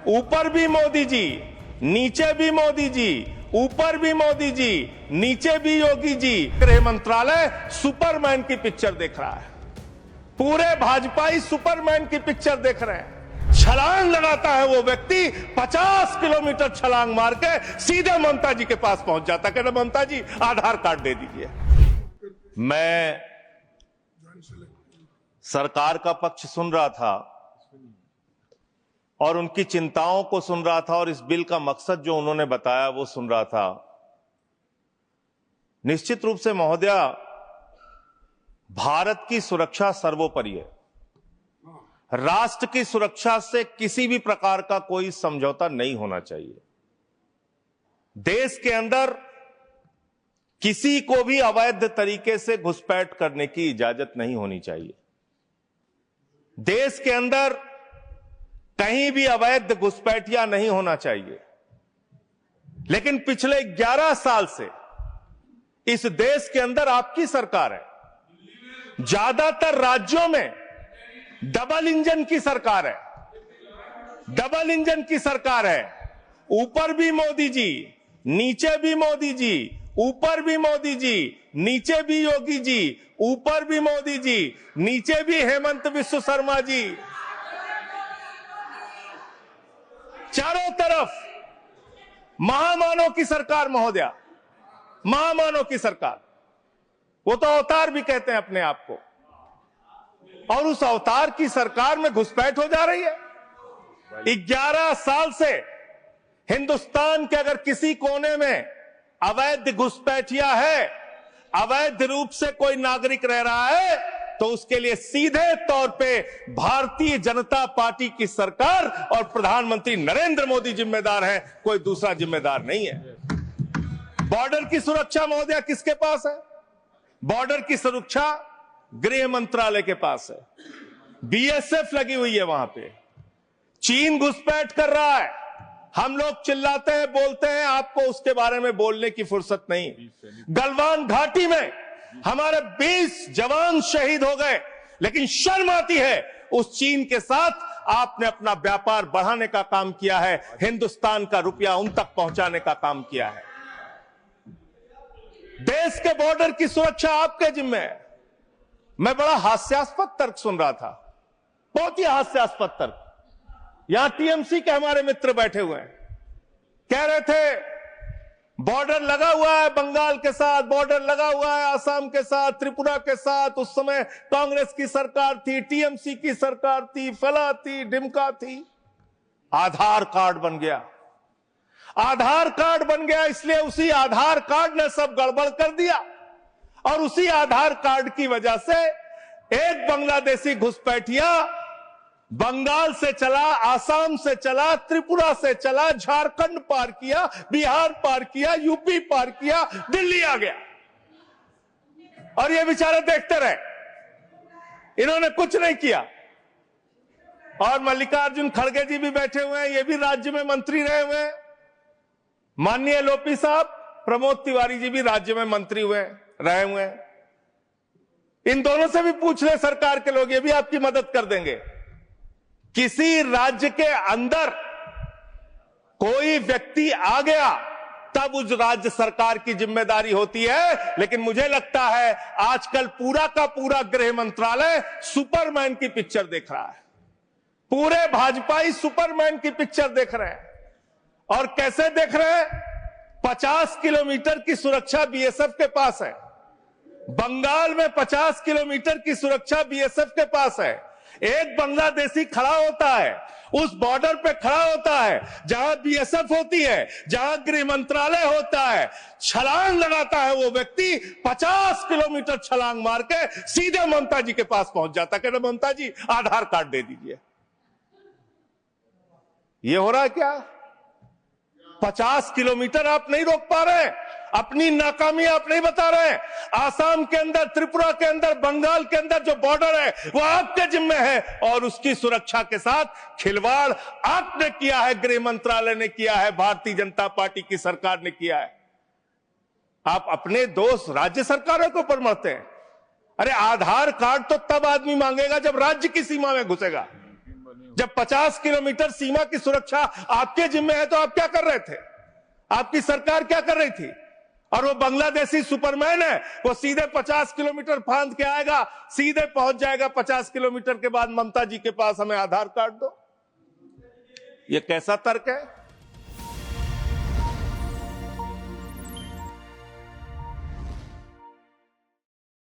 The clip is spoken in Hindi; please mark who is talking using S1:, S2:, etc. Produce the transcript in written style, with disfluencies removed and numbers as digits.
S1: ऊपर भी मोदी जी, नीचे भी मोदी जी, ऊपर भी मोदी जी, नीचे भी योगी जी। गृह मंत्रालय सुपरमैन की पिक्चर देख रहा है, पूरे भाजपाई सुपरमैन की पिक्चर देख रहे हैं। छलांग लगाता है वो व्यक्ति, 50 किलोमीटर छलांग मार के सीधे ममता जी के पास पहुंच जाता, कहते ममता जी आधार कार्ड दे दीजिए। मैं सरकार का पक्ष सुन रहा था और उनकी चिंताओं को सुन रहा था और इस बिल का मकसद जो उन्होंने बताया वो सुन रहा था। निश्चित रूप से महोदया, भारत की सुरक्षा सर्वोपरि है। राष्ट्र की सुरक्षा से किसी भी प्रकार का कोई समझौता नहीं होना चाहिए। देश के अंदर किसी को भी अवैध तरीके से घुसपैठ करने की इजाजत नहीं होनी चाहिए। देश के अंदर कहीं भी अवैध घुसपैठिया नहीं होना चाहिए। लेकिन पिछले 11 साल से इस देश के अंदर आपकी सरकार है। ज्यादातर राज्यों में डबल इंजन की सरकार है, डबल इंजन की सरकार है। ऊपर भी मोदी जी, नीचे भी मोदी जी, ऊपर भी मोदी जी, नीचे भी योगी जी, ऊपर भी मोदी जी, नीचे भी हेमंत बिस्व शर्मा जी। चारों तरफ महामानव की सरकार महोदया, महामानव की सरकार। वो तो अवतार भी कहते हैं अपने आप को, और उस अवतार की सरकार में घुसपैठ हो जा रही है। 11 साल से हिंदुस्तान के अगर किसी कोने में अवैध घुसपैठिया है, अवैध रूप से कोई नागरिक रह रहा है, तो उसके लिए सीधे तौर पे भारतीय जनता पार्टी की सरकार और प्रधानमंत्री नरेंद्र मोदी जिम्मेदार हैं, कोई दूसरा जिम्मेदार नहीं है। बॉर्डर की सुरक्षा महोदया किसके पास है? बॉर्डर की सुरक्षा गृह मंत्रालय के पास है। बीएसएफ लगी हुई है वहां पे। चीन घुसपैठ कर रहा है, हम लोग चिल्लाते हैं, बोलते हैं, आपको उसके बारे में बोलने की फुर्सत नहीं। गलवान घाटी में हमारे 20 जवान शहीद हो गए, लेकिन शर्म आती है उस चीन के साथ आपने अपना व्यापार बढ़ाने का काम किया है, हिंदुस्तान का रुपया उन तक पहुंचाने का काम किया है। देश के बॉर्डर की सुरक्षा आपके जिम्मे है। मैं बड़ा हास्यास्पद तर्क सुन रहा था, बहुत ही हास्यास्पद तर्क। यहां टीएमसी के हमारे मित्र बैठे हुए हैं, कह रहे थे बॉर्डर लगा हुआ है बंगाल के साथ, बॉर्डर लगा हुआ है असम के साथ, त्रिपुरा के साथ। उस समय कांग्रेस की सरकार थी, टीएमसी की सरकार थी, फला थी, डिमका थी। आधार कार्ड बन गया, आधार कार्ड बन गया, इसलिए उसी आधार कार्ड ने सब गड़बड़ कर दिया। और उसी आधार कार्ड की वजह से एक बांग्लादेशी घुसपैठिया बंगाल से चला, आसाम से चला, त्रिपुरा से चला, झारखंड पार किया, बिहार पार किया, यूपी पार किया, दिल्ली आ गया। और ये बेचारे देखते रहे, इन्होंने कुछ नहीं किया। और मल्लिकार्जुन खड़गे जी भी बैठे हुए हैं, ये भी राज्य में मंत्री रहे हुए हैं। माननीय एलओपी साहब, प्रमोद तिवारी जी भी राज्य में मंत्री रहे हुए हैं। इन दोनों से भी पूछ ले सरकार के लोग, ये भी आपकी मदद कर देंगे। किसी राज्य के अंदर कोई व्यक्ति आ गया तब उस राज्य सरकार की जिम्मेदारी होती है, लेकिन मुझे लगता है आजकल पूरा का पूरा गृह मंत्रालय सुपरमैन की पिक्चर देख रहा है। पूरे भाजपाई सुपरमैन की पिक्चर देख रहे हैं। और कैसे देख रहे हैं? 50 किलोमीटर की सुरक्षा बीएसएफ के पास है। बंगाल में 50 किलोमीटर की सुरक्षा बीएसएफ के पास है। एक बांग्लादेशी खड़ा होता है, उस बॉर्डर पे खड़ा होता है जहां बीएसएफ होती है, जहां गृह मंत्रालय होता है। छलांग लगाता है वो व्यक्ति, 50 किलोमीटर छलांग मार के सीधे ममता जी के पास पहुंच जाता, कहते ममता जी आधार कार्ड दे दीजिए। ये हो रहा है क्या? 50 किलोमीटर आप नहीं रोक पा रहे, अपनी नाकामी आप नहीं बता रहे। आसाम के अंदर, त्रिपुरा के अंदर, बंगाल के अंदर जो बॉर्डर है वो आपके जिम्मे है, और उसकी सुरक्षा के साथ खिलवाड़ आपने किया है, गृह मंत्रालय ने किया है, भारतीय जनता पार्टी की सरकार ने किया है। आप अपने दोस्त राज्य सरकारों के ऊपर मरते हैं। अरे आधार कार्ड तो तब आदमी मांगेगा जब राज्य की सीमा में घुसेगा। जब 50 किलोमीटर सीमा की सुरक्षा आपके जिम्मे है तो आप क्या कर रहे थे? आपकी सरकार क्या कर रही थी? और वो बांग्लादेशी सुपरमैन है, वो सीधे 50 किलोमीटर फांद के आएगा, सीधे पहुंच जाएगा 50 किलोमीटर के बाद ममता जी के पास, हमें आधार कार्ड दो। ये कैसा तर्क है?